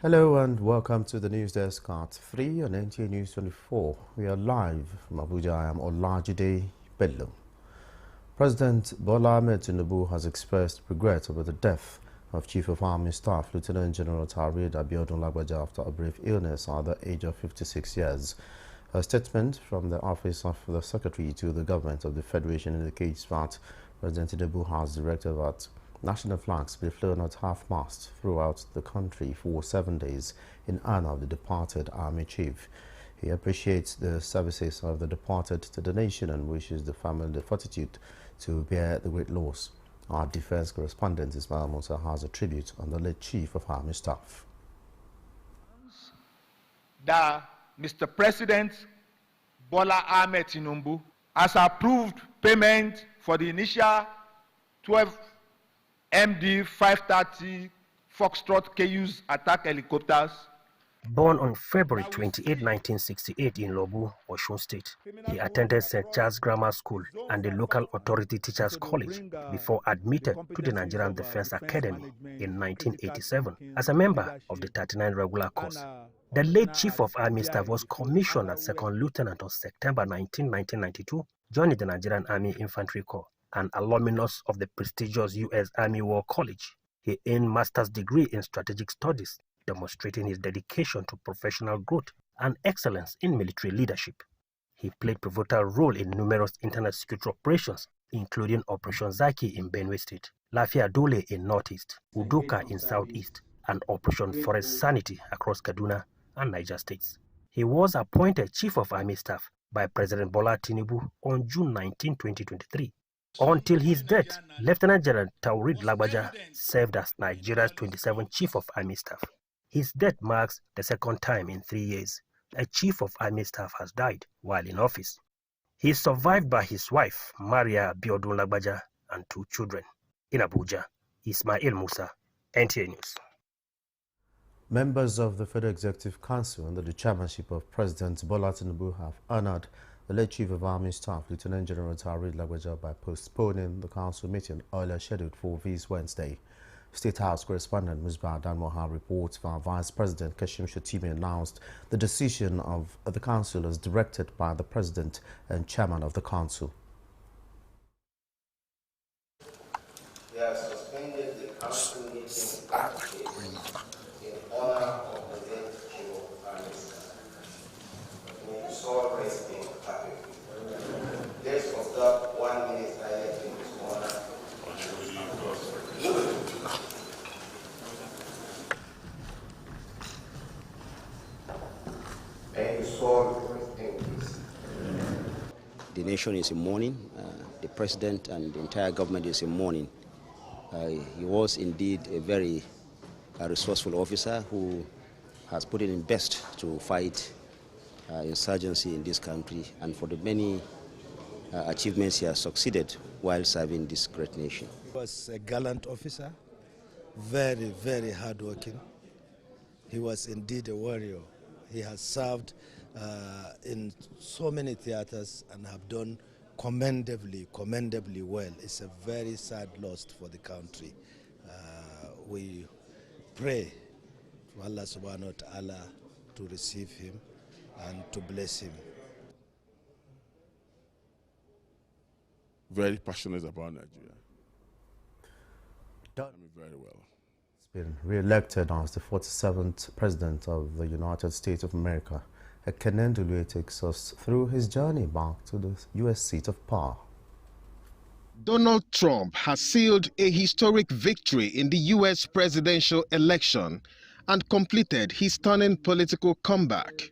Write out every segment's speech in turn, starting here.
Hello and welcome to the news desk at 3 on Nta News24. We are live from Abuja. I am Olajide Bello. President Bola Ahmed Tinubu has expressed regret over the death of Chief of Army Staff Lieutenant General Taoreed Abiodun Lagbaja after a brief illness at the age of 56 years. A statement from the Office of the Secretary to the Government of the Federation indicates that President Tinubu has directed that national flags be flown at half-mast throughout the country for 7 days in honor of the departed Army Chief. He appreciates the services of the departed to the nation and wishes the family the fortitude to bear the great loss. Our defense correspondent Ismail Musa has a tribute on the late Chief of Army Staff. That Mr. President Bola Ahmed Tinubu has approved payment for the initial 12 MD 530 Foxtrot KU's attack helicopters. Born on February 28, 1968 in Lobu, Osun State, he attended St. Charles Grammar School and the local authority teachers college before admitted to the Nigerian Defense Academy in 1987 as a member of the 39 regular course. The late Chief of Army Staff was commissioned as Second Lieutenant on September 19, 1992, joining the Nigerian Army Infantry Corps, an alumnus of the prestigious U.S. Army War College. He earned master's degree in strategic studies, demonstrating his dedication to professional growth and excellence in military leadership. He played a pivotal role in numerous internal security operations, including Operation Zaki in Benue State, Lafia Dole in Northeast, Udoka in Southeast, and Operation Forest Sanity across Kaduna and Niger states. He was appointed Chief of Army Staff by President Bola Tinubu on June 19, 2023. Until his death, Lieutenant General Taoreed Lagbaja served as Nigeria's 27th Chief of Army Staff. His death marks the second time in 3 years a Chief of Army Staff has died while in office. He is survived by his wife, Maria Abiodun Lagbaja, and 2 children. In Abuja, Ismail Musa, Nta News. Members of the Federal Executive Council under the chairmanship of President Bola Tinubu have honored the late Chief of Army Staff, Lieutenant General Taoreed Lagbaja, by postponing the council meeting earlier scheduled for this Wednesday. State House correspondent Musbah Danmoha reports that Vice President Kashim Shettima announced the decision of the council as directed by the President and Chairman of the Council. They have suspended the council meeting in honor of the late Chief of Army Staff. May his soul rest in happy. Let's observe 1 minute silence in his honor. The nation is in mourning. The president and the entire government is in mourning. He was indeed a very resourceful officer who has put it in best to fight insurgency in this country, and for the many achievements he has succeeded while serving this great nation. He was a gallant officer, very, very hardworking. He was indeed a warrior. He has served in so many theaters and have done commendably well. It's a very sad loss for the country. We pray to Allah subhanahu wa ta'ala to receive him and to bless him. Very passionate about Nigeria. I mean, very well. Been re-elected as the 47th President of the United States of America. Ekene Ndulue takes us through his journey back to the U.S. seat of power. Donald Trump has sealed a historic victory in the U.S. presidential election and completed his stunning political comeback.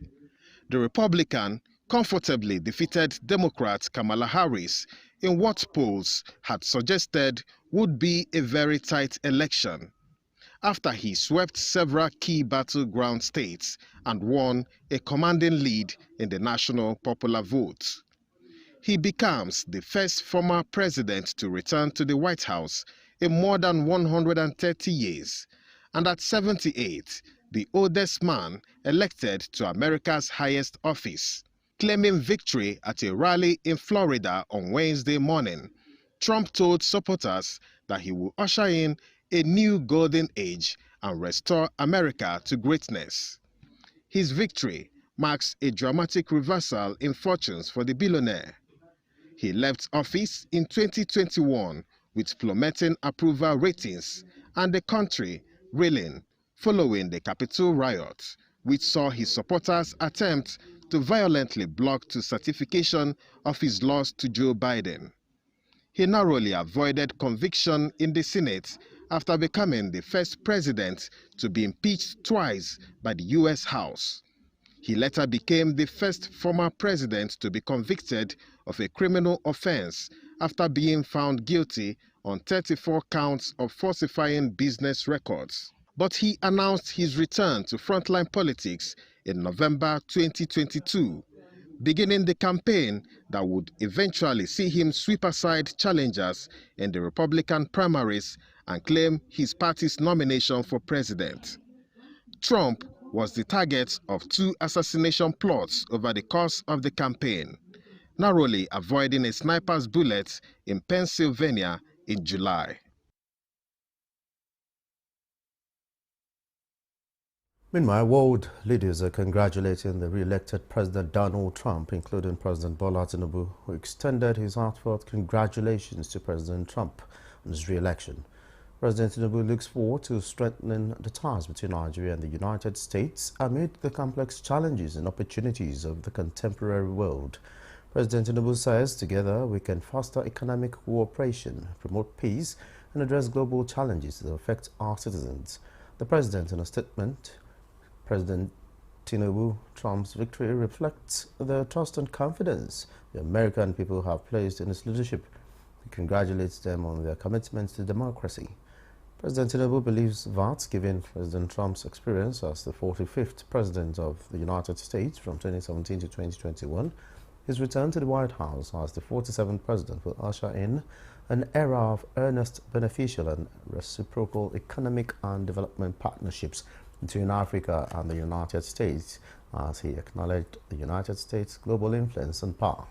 The Republican comfortably defeated Democrat Kamala Harris in what polls had suggested would be a very tight election, after he swept several key battleground states and won a commanding lead in the national popular vote. He becomes the first former president to return to the White House in more than 130 years, and at 78, the oldest man elected to America's highest office. Claiming victory at a rally in Florida on Wednesday morning, Trump told supporters that he will usher in a new golden age and restore America to greatness. His victory marks a dramatic reversal in fortunes for the billionaire. He left office in 2021 with plummeting approval ratings and the country reeling following the Capitol riot, which saw his supporters attempt to violently block the certification of his loss to Joe Biden. He narrowly avoided conviction in the Senate after becoming the first president to be impeached twice by the U.S. House. He later became the first former president to be convicted of a criminal offense after being found guilty on 34 counts of falsifying business records. But he announced his return to frontline politics in November 2022, beginning the campaign that would eventually see him sweep aside challengers in the Republican primaries and claim his party's nomination for president. Trump was the target of 2 assassination plots over the course of the campaign, narrowly avoiding a sniper's bullet in Pennsylvania in July. Meanwhile, world leaders are congratulating the re-elected President Donald Trump, including President Bola Tinubu, who extended his heartfelt congratulations to President Trump on his re-election. President Tinubu looks forward to strengthening the ties between Nigeria and the United States amid the complex challenges and opportunities of the contemporary world. President Tinubu says together we can foster economic cooperation, promote peace, and address global challenges that affect our citizens. The president, in a statement, President Tinubu, Trump's victory reflects the trust and confidence the American people have placed in his leadership. He congratulates them on their commitment to democracy. President Tinubu believes that, given President Trump's experience as the 45th President of the United States from 2017 to 2021, his return to the White House as the 47th President will usher in an era of earnest, beneficial and reciprocal economic and development partnerships between Africa and the United States, as he acknowledged the United States' global influence and power.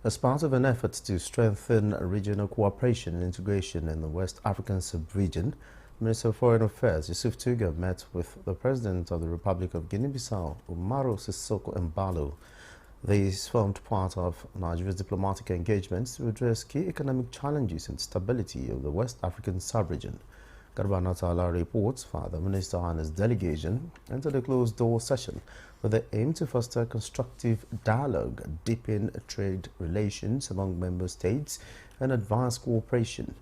As part of an effort to strengthen regional cooperation and integration in the West African sub-region, Minister of Foreign Affairs Yusuf Tuga met with the President of the Republic of Guinea-Bissau, Umaru Sissoko Embalo. These formed part of Nigeria's diplomatic engagements to address key economic challenges and stability of the West African sub-region. Garba Natala reports the Minister and his delegation entered a closed-door session with the aim to foster constructive dialogue, deepen trade relations among member states, and advance cooperation.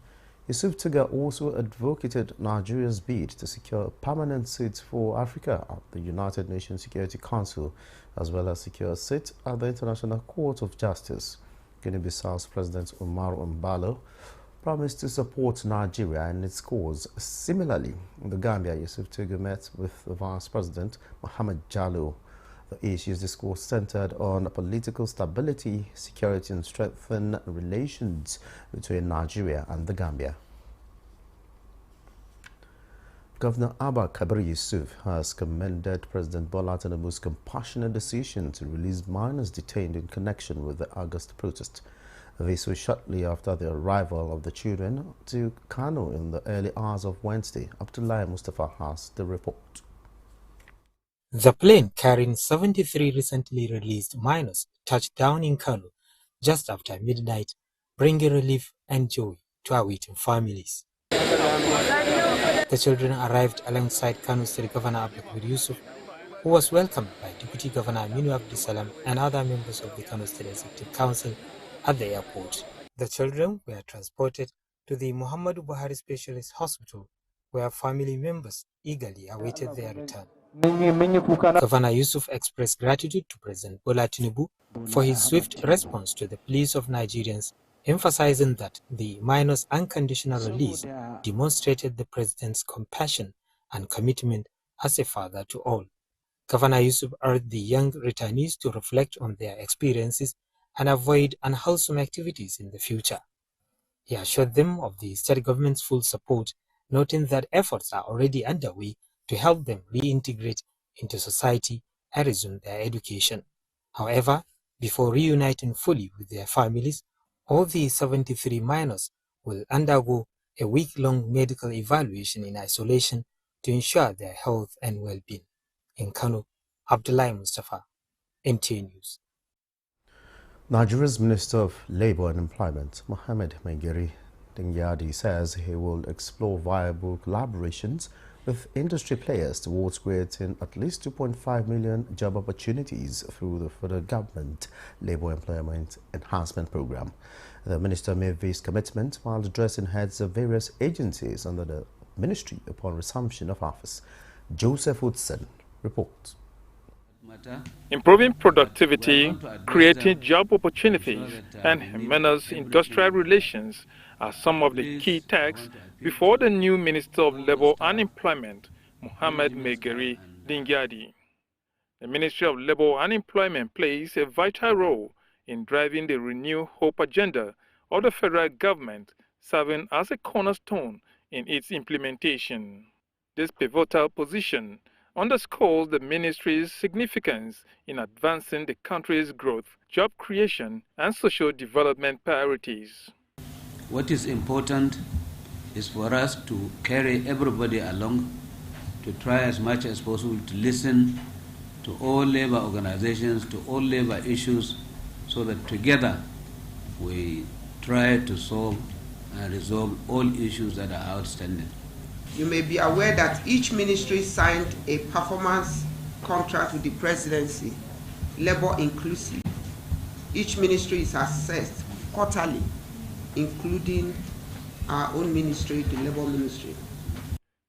Yusuf Tuga also advocated Nigeria's bid to secure a permanent seat for Africa at the United Nations Security Council, as well as secure a seat at the International Court of Justice. Guinea-Bissau's President Umaru Embalo promised to support Nigeria and its cause. Similarly, in the Gambia, Yusuf Tuga met with the Vice President Mohamed Jallow. The issues discussed centered on political stability, security, and strengthen relations between Nigeria and the Gambia. Governor Abba Kabir Yusuf has commended President Bola Tinubu's compassionate decision to release minors detained in connection with the August protest. This was shortly after the arrival of the children to Kano in the early hours of Wednesday. Abdullahi Mustafa has the report. The plane carrying 73 recently released minors touched down in Kano just after midnight, bringing relief and joy to our waiting families. The children arrived alongside Kano State Governor Abdul Yusuf, who was welcomed by Deputy Governor Aminu Abdisalam and other members of the Kano State Executive Council at the airport. The children were transported to the Muhammadu Buhari Specialist Hospital, where family members eagerly awaited their return. Governor Yusuf expressed gratitude to President Bola Tinubu for his swift response to the pleas of Nigerians, emphasizing that the minors' unconditional release demonstrated the president's compassion and commitment as a father to all. Governor Yusuf urged the young returnees to reflect on their experiences and avoid unwholesome activities in the future. He assured them of the state government's full support, noting that efforts are already underway to help them reintegrate into society and resume their education. However, before reuniting fully with their families, all the 73 minors will undergo a week-long medical evaluation in isolation to ensure their health and well-being. In Kano, Abdullahi Mustafa, Nta News. Nigeria's Minister of Labour and Employment, Mohammed Dingyadi, says he will explore viable collaborations with industry players towards creating at least 2.5 million job opportunities through the federal government Labour Employment Enhancement Program. The minister made this commitment while addressing heads of various agencies under the ministry upon resumption of office. Joseph Woodson reports. Improving productivity, creating job opportunities, and harmonious industrial relations are some of the key tasks before the new Minister of Labour and Employment, Mohammed Dingyadi. The Ministry of Labour and Employment plays a vital role in driving the Renew Hope agenda of the federal government, serving as a cornerstone in its implementation. This pivotal position underscores the ministry's significance in advancing the country's growth, job creation, and social development priorities. What is important is for us to carry everybody along, to try as much as possible to listen to all labor organizations, to all labor issues, so that together we try to solve and resolve all issues that are outstanding. You may be aware that each ministry signed a performance contract with the presidency, labor inclusive. Each ministry is assessed quarterly, including our own ministry, the Labour Ministry.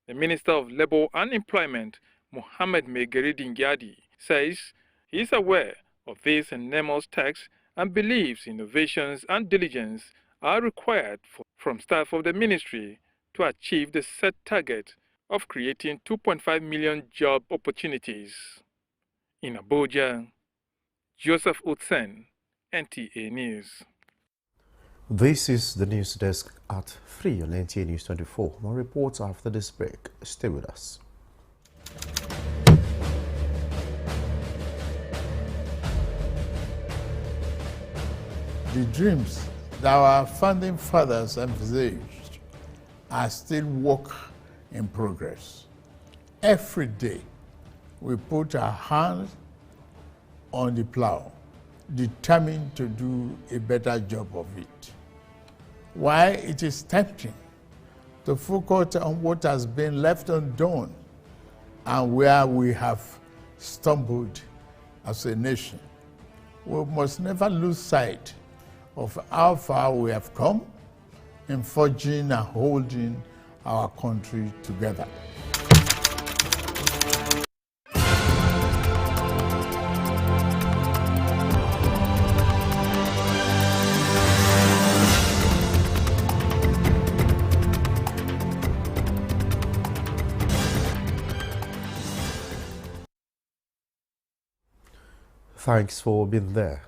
The Minister of Labour and Employment, Mohammed Dingyadi, says he is aware of this enormous task and believes innovations and diligence are required from staff of the ministry to achieve the set target of creating 2.5 million job opportunities. In Abuja, Joseph Utsen, NTA News. This is the news desk at 3 on Nta News24. More reports after this break. Stay with us. The dreams that our founding fathers envisaged are still work in progress. Every day, we put our hands on the plow, determined to do a better job of it. While it is tempting to focus on what has been left undone and where we have stumbled as a nation, we must never lose sight of how far we have come in forging and holding our country together. Thanks for being there.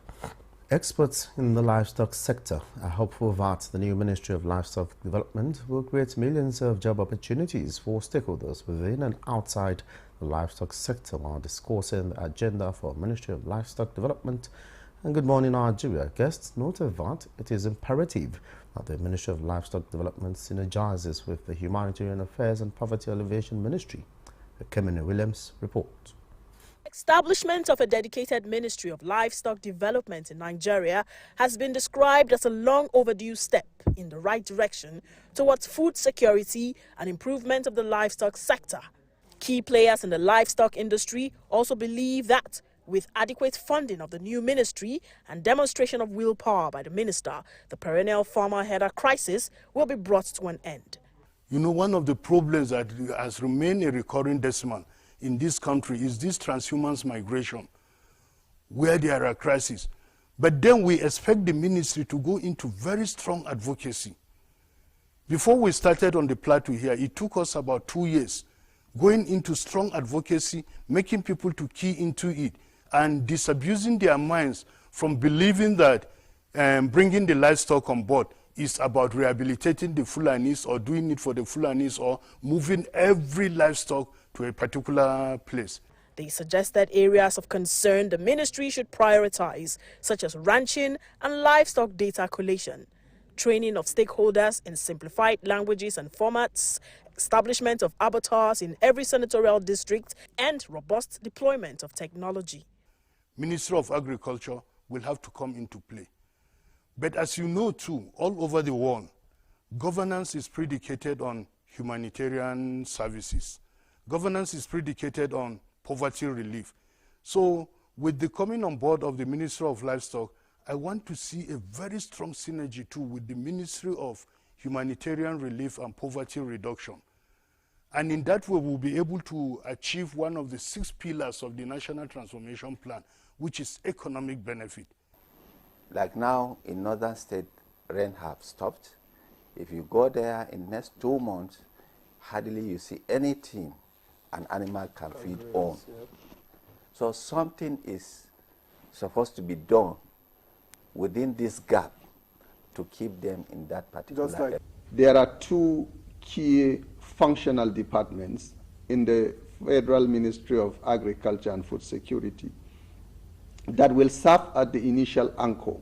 Experts in the livestock sector are hopeful that the new Ministry of Livestock Development will create millions of job opportunities for stakeholders within and outside the livestock sector while discussing the agenda for Ministry of Livestock Development. And good morning, Nigeria. Guests noted that it is imperative that the Ministry of Livestock Development synergizes with the Humanitarian Affairs and Poverty Alleviation Ministry. Kemini Williams reports. Establishment of a dedicated Ministry of Livestock Development in Nigeria has been described as a long overdue step in the right direction towards food security and improvement of the livestock sector. Key players in the livestock industry also believe that with adequate funding of the new ministry and demonstration of willpower by the minister, the perennial farmer header crisis will be brought to an end. You know, one of the problems that has remained a recurring decimal in this country is this transhumance migration, where there are crises. But then we expect the ministry to go into very strong advocacy. Before we started on the plateau here, it took us about 2 years going into strong advocacy, making people to key into it, and disabusing their minds from believing that bringing the livestock on board is about rehabilitating the Fulanis or doing it for the Fulanis or moving every livestock to a particular place. They suggested areas of concern the ministry should prioritize, such as ranching and livestock data collation. training of stakeholders in simplified languages and formats, establishment of abattoirs in every senatorial district, and robust deployment of technology. Ministry of Agriculture will have to come into play. But as you know too, all over the world, governance is predicated on humanitarian services. Governance is predicated on poverty relief. So with the coming on board of the Ministry of Livestock, I want to see a very strong synergy too with the Ministry of Humanitarian Relief and Poverty Reduction. And in that way, we'll be able to achieve one of the 6 pillars of the National Transformation Plan, which is economic benefit. Like now, in northern state, rain have stopped. If you go there in the next 2 months, hardly you see anything an animal can feed on. So something is supposed to be done within this gap to keep them in that particular area. There are 2 key functional departments in the Federal Ministry of Agriculture and Food Security that will serve as the initial anchor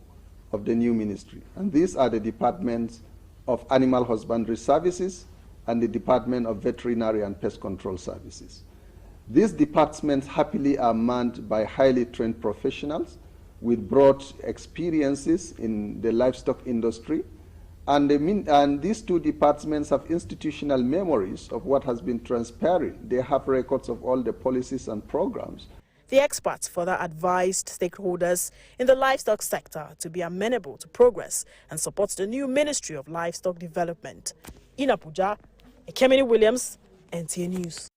of the new ministry. And these are the departments of Animal Husbandry Services and the Department of Veterinary and Pest Control Services. These departments happily are manned by highly trained professionals with broad experiences in the livestock industry. And these 2 departments have institutional memories of what has been transpiring. They have records of all the policies and programs. The experts further advised stakeholders in the livestock sector to be amenable to progress and support the new Ministry of Livestock Development. In Abuja, Ekemini Williams, Nta News.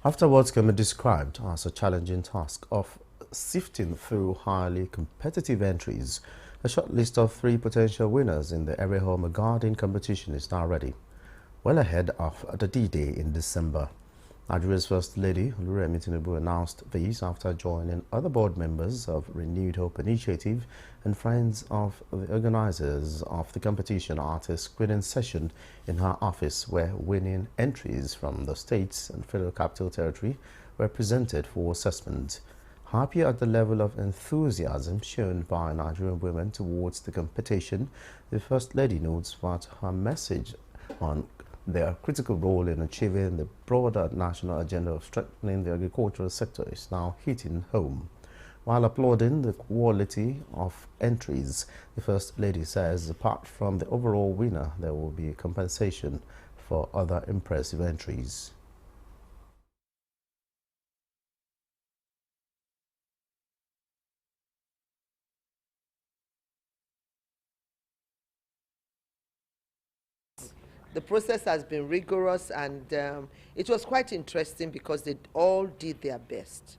After what can be described as a challenging task of sifting through highly competitive entries, a short list of 3 potential winners in the area home garden competition is now ready, well ahead of the D-Day in December. Nigeria's First Lady, Oluremi Tinubu, announced this after joining other board members of Renewed Hope Initiative and friends of the organizers of the competition at a screening session in her office, where winning entries from the states and Federal Capital Territory were presented for assessment. Happy at the level of enthusiasm shown by Nigerian women towards the competition, the First Lady notes that her message on their critical role in achieving the broader national agenda of strengthening the agricultural sector is now hitting home. While applauding the quality of entries, the First Lady says apart from the overall winner, there will be compensation for other impressive entries. The process has been rigorous, and it was quite interesting because they all did their best.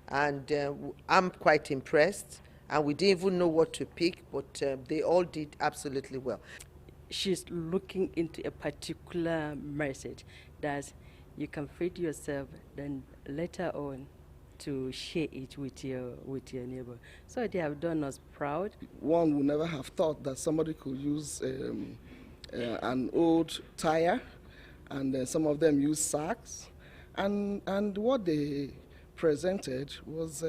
And I'm quite impressed, and we didn't even know what to pick, but they all did absolutely well. She's looking into a particular message that you can feed yourself, then later on to share it with your neighbor. So they have done us proud. One would never have thought that somebody could use an old tire, and some of them use sacks, and what they presented was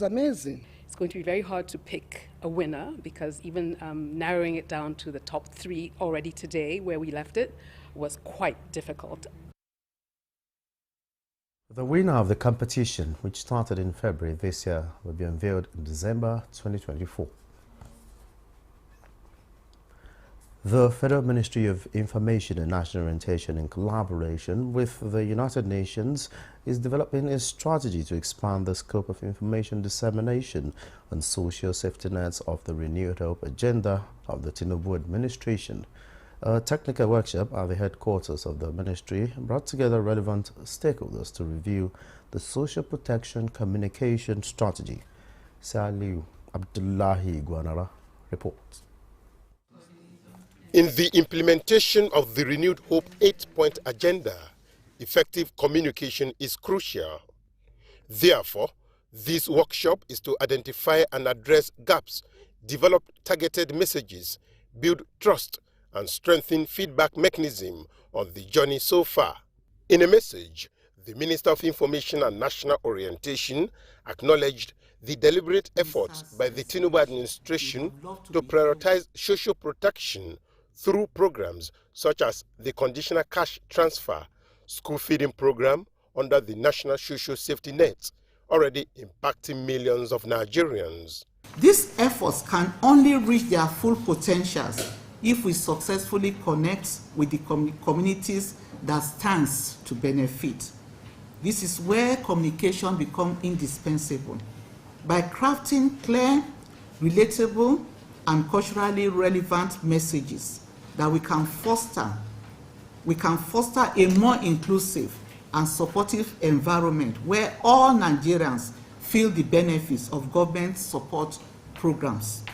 amazing. It's going to be very hard to pick a winner, because even narrowing it down to the top 3 already today, where we left it, was quite difficult. The winner of the competition, which started in February this year, will be unveiled in December 2024. The Federal Ministry of Information and National Orientation, in collaboration with the United Nations, is developing a strategy to expand the scope of information dissemination on social safety nets of the Renewed Hope agenda of the Tinubu administration. A technical workshop at the headquarters of the ministry brought together relevant stakeholders to review the social protection communication strategy. Saliu Abdullahi Guanara reports. In the implementation of the Renewed Hope 8-point agenda, effective communication is crucial. Therefore, this workshop is to identify and address gaps, develop targeted messages, build trust, and strengthen feedback mechanism on the journey so far. In a message, the Minister of Information and National Orientation acknowledged the deliberate efforts by the Tinubu administration to prioritize social protection through programs such as the conditional cash transfer, school feeding program under the National Social Safety Net, already impacting millions of Nigerians. These efforts can only reach their full potentials if we successfully connect with the communities that stands to benefit. This is where communication becomes indispensable. By crafting clear, relatable, and culturally relevant messages that we can foster a more inclusive and supportive environment where all Nigerians feel the benefits of government support programs.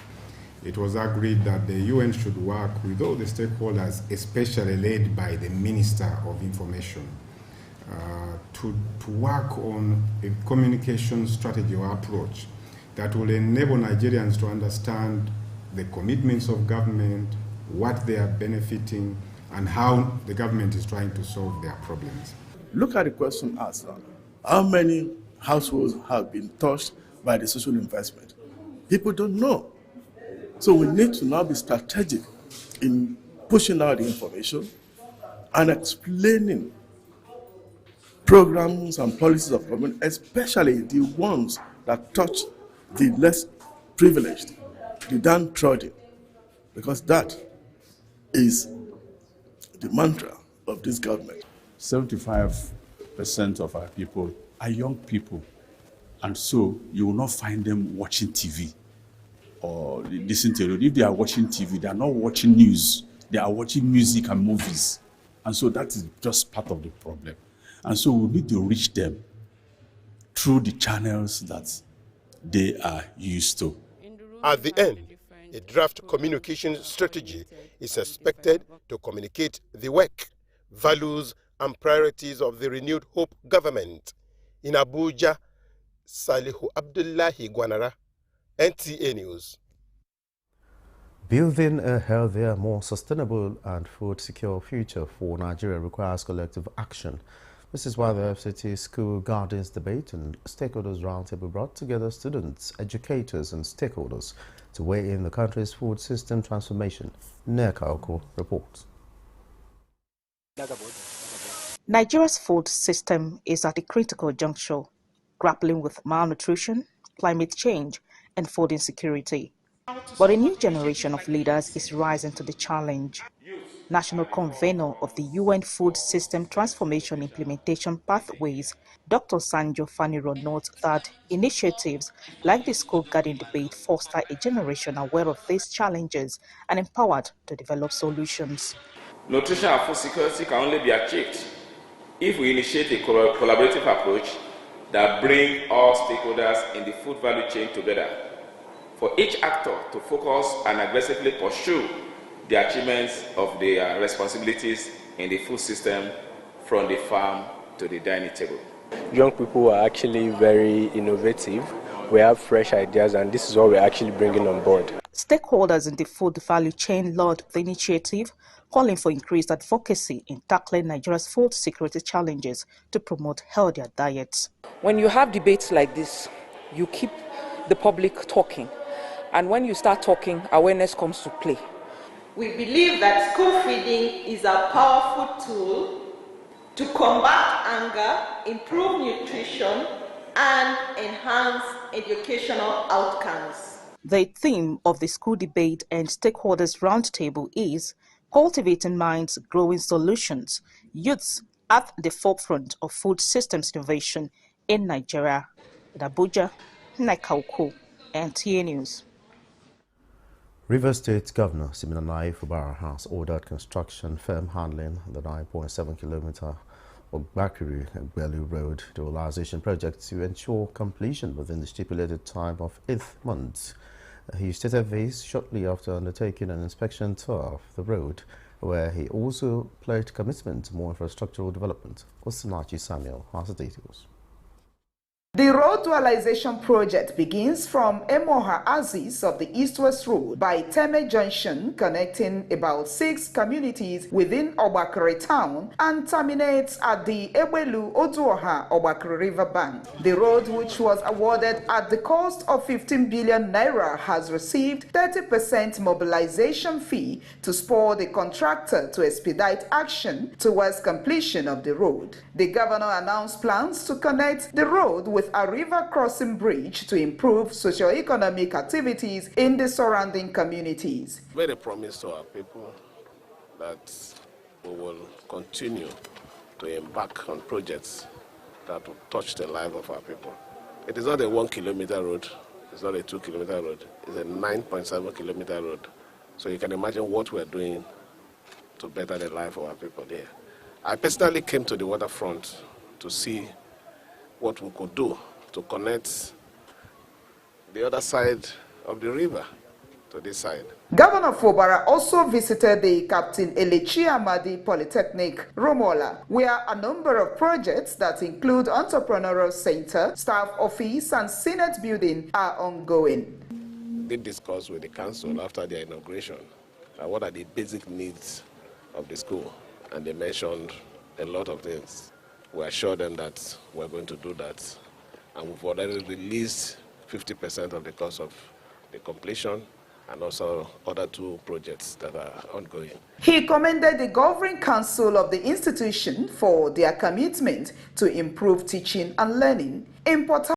It was agreed that the UN should work with all the stakeholders, especially led by the Minister of Information, to work on a communication strategy or approach that will enable Nigerians to understand the commitments of government, what they are benefiting, and how the government is trying to solve their problems. Look at the question asked. How many households have been touched by the social investment? People don't know. So we need to now be strategic in pushing out the information and explaining programs and policies of government, especially the ones that touch the less privileged, the downtrodden, because that is the mantra of this government. 75% of our people are young people, and so you will not find them watching TV or listen to it. If they are watching TV, they are not watching news, they are watching music and movies. And so that is just part of the problem. And so we need to reach them through the channels that they are used to. At the end, a draft communication strategy is expected to communicate the work, values, and priorities of the renewed Hope government. In Abuja, Salihu Abdullahi Gwanara, NTA News. Building a healthier, more sustainable and food-secure future for Nigeria requires collective action. This is why the FCT School Gardens Debate and Stakeholders Roundtable brought together students, educators and stakeholders to weigh in the country's food system transformation. Nta reports. Nigeria's food system is at a critical juncture, grappling with malnutrition, climate change, and food insecurity. But a new generation of leaders is rising to the challenge. National Convener of the UN Food System Transformation Implementation Pathways, Dr. Sanjo Faniro notes that initiatives like the School Garden Debate foster a generation aware of these challenges and empowered to develop solutions. Nutrition and food security can only be achieved if we initiate a collaborative approach that brings all stakeholders in the food value chain together, for each actor to focus and aggressively pursue the achievements of their responsibilities in the food system from the farm to the dining table. Young people are actually very innovative. We have fresh ideas, and this is what we're actually bringing on board. Stakeholders in the food value chain lauded the initiative, calling for increased advocacy in tackling Nigeria's food security challenges to promote healthier diets. When you have debates like this, you keep the public talking, and when you start talking, awareness comes to play. We believe that school feeding is a powerful tool to combat hunger, improve nutrition, and enhance educational outcomes. The theme of the school debate and stakeholders roundtable is cultivating minds, growing solutions, youths at the forefront of food systems innovation in Nigeria. In Abuja, Nta News. Rivers State Governor Siminalayi Fubara has ordered construction firm handling the 9.7-kilometer Ogbakiri-Gbelu Road dualization project to ensure completion within the stipulated time of 8 months. He stated this shortly after undertaking an inspection tour of the road, where he also pledged commitment to more infrastructural development. Osinachi Samuel has the details. The road dualization project begins from Emoha Aziz of the East-West Road by Teme Junction, connecting about 6 communities within Obakere town, and terminates at the Ebelu Oduoha Obakere River bank. The road, which was awarded at the cost of 15 billion naira, has received 30% mobilization fee to spur the contractor to expedite action towards completion of the road. The governor announced plans to connect the road with a river crossing bridge to improve socio-economic activities in the surrounding communities. Made a promise to our people that we will continue to embark on projects that will touch the life of our people. It is not a 1 kilometer road, it's not a 2 kilometer road, it's a 9.7 kilometer road. So you can imagine what we're doing to better the life of our people there. I personally came to the waterfront to see what we could do to connect the other side of the river to this side. Governor Fubara also visited the Captain Elechi Amadi Polytechnic, Romola, where a number of projects that include entrepreneurial center, staff office, and Senate building are ongoing. They discussed with the council after their inauguration what are the basic needs of the school, and they mentioned a lot of things. We assured them that we're going to do that, and we've already released 50% of the cost of the completion, and also other 2 projects that are ongoing. He commended the governing council of the institution for their commitment to improve teaching and learning. In Port